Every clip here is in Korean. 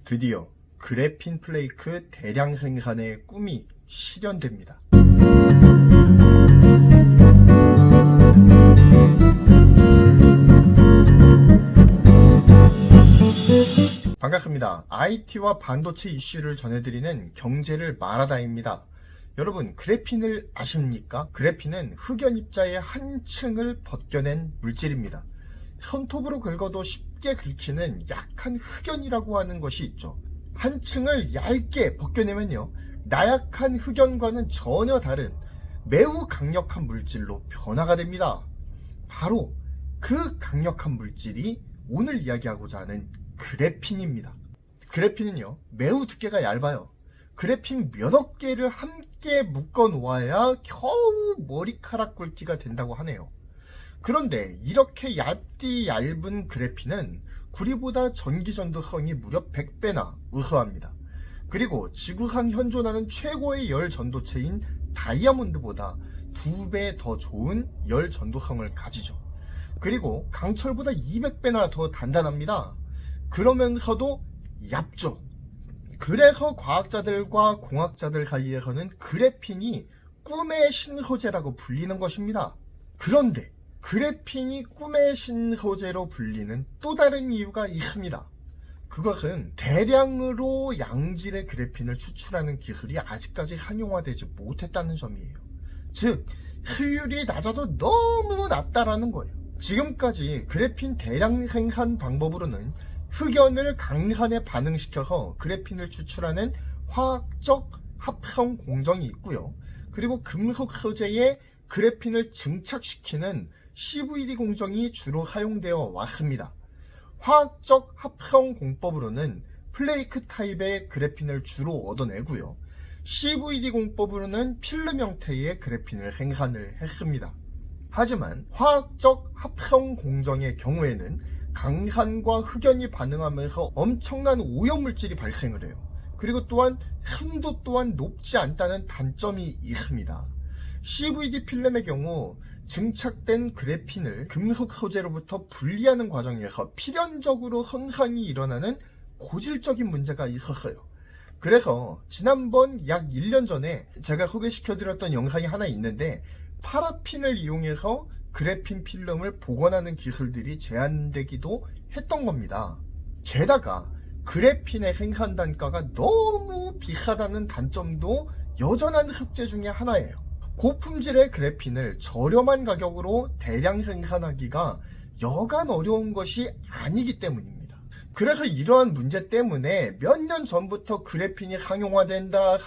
드디어 그래핀 플레이크 대량 생산의 꿈이 실현됩니다. 반갑습니다. IT와 반도체 이슈를 전해드리는 경제를 말하다입니다. 여러분, 그래핀을 아십니까? 그래핀은 흑연 입자의 한 층을 벗겨낸 물질입니다. 손톱으로 긁어도 쉽게 긁히는 약한 흑연이라고 하는 것이 있죠. 한 층을 얇게 벗겨내면요, 나약한 흑연과는 전혀 다른 매우 강력한 물질로 변화가 됩니다. 바로 그 강력한 물질이 오늘 이야기하고자 하는 그래핀입니다. 그래핀은요, 매우 두께가 얇아요. 그래핀 몇억 개를 함께 묶어 놓아야 겨우 머리카락 굵기가 된다고 하네요. 그런데 이렇게 얇은 그래핀은 구리보다 전기전도성이 무려 100배나 우수합니다. 그리고 지구상 현존하는 최고의 열 전도체인 다이아몬드보다 2배 더 좋은 열 전도성을 가지죠. 그리고 강철보다 200배나 더 단단합니다. 그러면서도 얇죠. 그래서 과학자들과 공학자들 사이에서는 그래핀이 꿈의 신소재라고 불리는 것입니다. 그런데 그래핀이 꿈의 신소재로 불리는 또 다른 이유가 있습니다. 그것은 대량으로 양질의 그래핀을 추출하는 기술이 아직까지 상용화되지 못했다는 점이에요. 즉, 효율이 낮아도 너무 낮다라는 거예요. 지금까지 그래핀 대량 생산 방법으로는 흑연을 강산에 반응시켜서 그래핀을 추출하는 화학적 합성 공정이 있고요. 그리고 금속 소재에 그래핀을 증착시키는 CVD 공정이 주로 사용되어 왔습니다. 화학적 합성 공법으로는 플레이크 타입의 그래핀을 주로 얻어내고요. CVD 공법으로는 필름 형태의 그래핀을 생산을 했습니다. 하지만 화학적 합성 공정의 경우에는 강산과 흑연이 반응하면서 엄청난 오염물질이 발생을 해요. 그리고 또한 순도 또한 높지 않다는 단점이 있습니다. CVD 필름의 경우 증착된 그래핀을 금속 소재로부터 분리하는 과정에서 필연적으로 손상이 일어나는 고질적인 문제가 있었어요. 그래서 지난번 약 1년 전에 제가 소개시켜드렸던 영상이 하나 있는데, 파라핀을 이용해서 그래핀 필름을 복원하는 기술들이 제한되기도 했던 겁니다. 게다가 그래핀의 생산 단가가 너무 비싸다는 단점도 여전한 숙제 중에 하나예요. 고품질의 그래핀을 저렴한 가격으로 대량 생산하기가 여간 어려운 것이 아니기 때문입니다. 그래서 이러한 문제 때문에 몇 년 전부터 그래핀이 상용화된다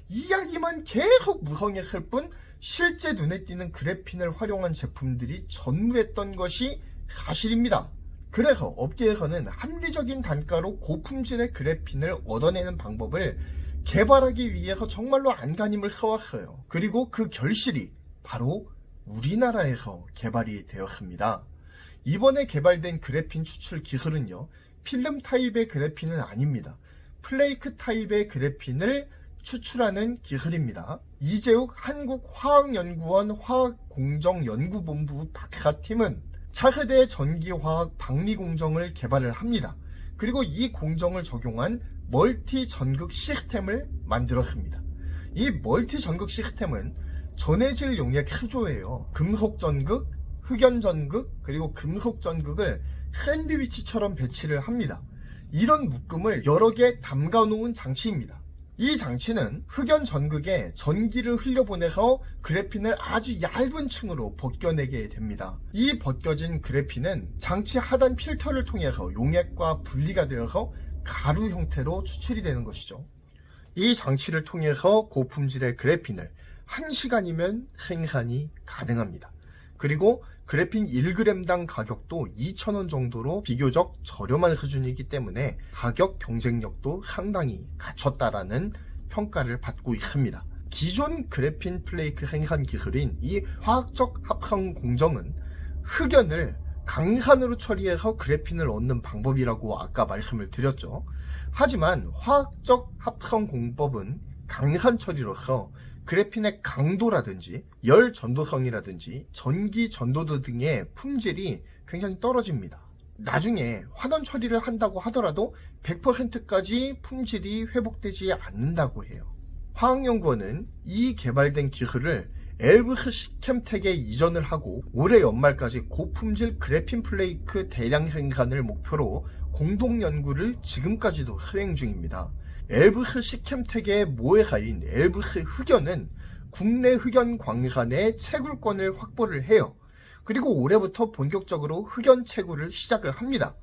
이야기만 계속 무성했을 뿐 실제 눈에 띄는 그래핀을 활용한 제품들이 전무했던 것이 사실입니다. 그래서 업계에서는 합리적인 단가로 고품질의 그래핀을 얻어내는 방법을 개발하기 위해서 정말로 안간힘을 써왔어요. 그리고 그 결실이 바로 우리나라에서 개발이 되었습니다. 이번에 개발된 그래핀 추출 기술은요, 필름 타입의 그래핀은 아닙니다. 플레이크 타입의 그래핀을 추출하는 기술입니다. 이재욱 한국화학연구원 화학공정연구본부 박사팀은 차세대 전기화학 방리공정을 개발을 합니다. 그리고 이 공정을 적용한 멀티 전극 시스템을 만들었습니다. 이 멀티 전극 시스템은 전해질 용액 수조예요. 금속 전극, 흑연 전극, 그리고 금속 전극을 샌드위치처럼 배치를 합니다. 이런 묶음을 여러 개 담가 놓은 장치입니다. 이 장치는 흑연 전극에 전기를 흘려보내서 그래핀을 아주 얇은 층으로 벗겨내게 됩니다. 이 벗겨진 그래핀은 장치 하단 필터를 통해서 용액과 분리가 되어서 가루 형태로 추출이 되는 것이죠. 이 장치를 통해서 고품질의 그래핀을 1시간이면 생산이 가능합니다. 그리고 그래핀 1g당 가격도 2,000원 정도로 비교적 저렴한 수준이기 때문에 가격 경쟁력도 상당히 갖췄다라는 평가를 받고 있습니다. 기존 그래핀 플레이크 생산 기술인 이 화학적 합성 공정은 흑연을 강산으로 처리해서 그래핀을 얻는 방법이라고 아까 말씀을 드렸죠. 하지만 화학적 합성 공법은 강산 처리로서 그래핀의 강도라든지 열 전도성이라든지 전기 전도도 등의 품질이 굉장히 떨어집니다. 나중에 환원 처리를 한다고 하더라도 100%까지 품질이 회복되지 않는다고 해요. 화학연구원은 이 개발된 기술을 엘브스 시켐텍에 이전을 하고 올해 연말까지 고품질 그래핀 플레이크 대량 생산을 목표로 공동 연구를 지금까지도 수행 중입니다. 엘브스 시켐텍의 모회사인 엘브스 흑연은 국내 흑연 광산의 채굴권을 확보를 해요. 그리고 올해부터 본격적으로 흑연 채굴을 시작을 합니다.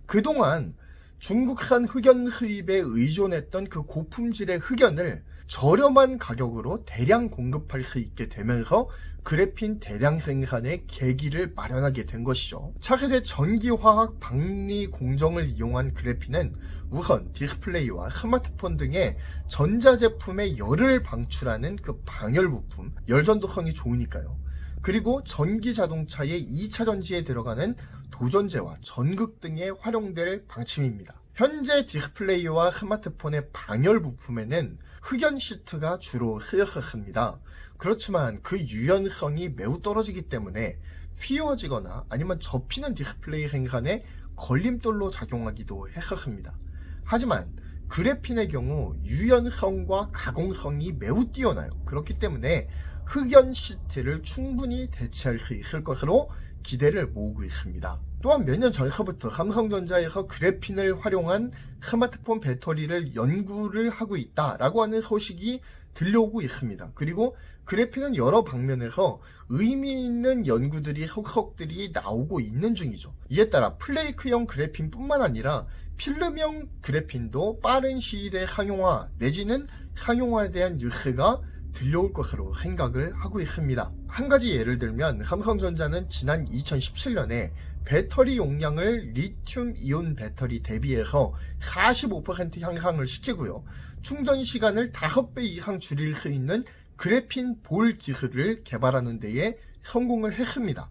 그동안 중국산 흑연 수입에 의존했던 그 고품질의 흑연을 저렴한 가격으로 대량 공급할 수 있게 되면서 그래핀 대량 생산의 계기를 마련하게 된 것이죠. 차세대 전기화학 방리 공정을 이용한 그래핀은 우선 디스플레이와 스마트폰 등의 전자제품에 열을 방출하는 그 방열 부품, 열전도성이 좋으니까요. 그리고 전기자동차의 2차 전지에 들어가는 도전제와 전극 등에 활용될 방침입니다. 현재 디스플레이와 스마트폰의 방열 부품에는 흑연 시트가 주로 쓰였었습니다. 그렇지만 그 유연성이 매우 떨어지기 때문에 휘어지거나 아니면 접히는 디스플레이 생산에 걸림돌로 작용하기도 했었습니다. 하지만 그래핀의 경우 유연성과 가공성이 매우 뛰어나요. 그렇기 때문에 흑연 시트를 충분히 대체할 수 있을 것으로 기대를 모으고 있습니다. 또한 몇 년 전서부터 삼성전자에서 그래핀을 활용한 스마트폰 배터리를 연구를 하고 있다라고 하는 소식이 들려오고 있습니다. 그리고 그래핀은 여러 방면에서 의미 있는 연구들이 속속들이 나오고 있는 중이죠. 이에 따라 플레이크형 그래핀뿐만 아니라 필름형 그래핀도 빠른 시일에 상용화 내지는 상용화에 대한 뉴스가 들려올 것으로 생각을 하고 있습니다. 한 가지 예를 들면 삼성전자는 지난 2017년에 배터리 용량을 리튬 이온 배터리 대비해서 45% 향상을 시키고요. 충전 시간을 5배 이상 줄일 수 있는 그래핀 볼 기술을 개발하는 데에 성공을 했습니다.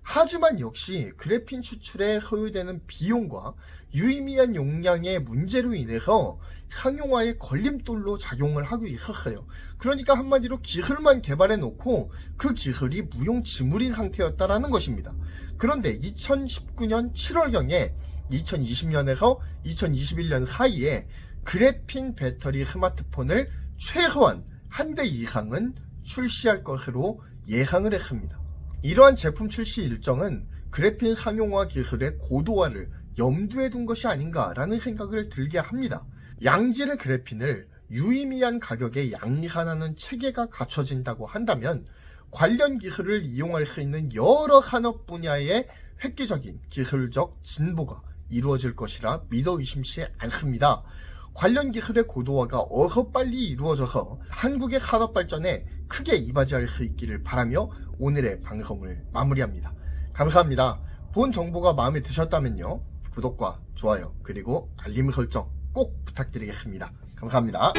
하지만 역시 그래핀 추출에 소요되는 비용과 유의미한 용량의 문제로 인해서 상용화의 걸림돌로 작용을 하고 있었어요. 그러니까 한마디로 기술만 개발해 놓고 그 기술이 무용지물인 상태였다라는 것입니다. 그런데 2019년 7월경에 2020년에서 2021년 사이에 그래핀 배터리 스마트폰을 최소한 한 대 이상은 출시할 것으로 예상을 했습니다. 이러한 제품 출시 일정은 그래핀 상용화 기술의 고도화를 염두에 둔 것이 아닌가라는 생각을 들게 합니다. 양질의 그래핀을 유의미한 가격에 양산하는 체계가 갖춰진다고 한다면 관련 기술을 이용할 수 있는 여러 산업 분야의 획기적인 기술적 진보가 이루어질 것이라 믿어 의심치 않습니다. 관련 기술의 고도화가 어서 빨리 이루어져서 한국의 산업 발전에 크게 이바지할 수 있기를 바라며 오늘의 방송을 마무리합니다. 감사합니다. 본 정보가 마음에 드셨다면요, 구독과 좋아요 그리고 알림 설정 꼭 부탁드리겠습니다. 감사합니다.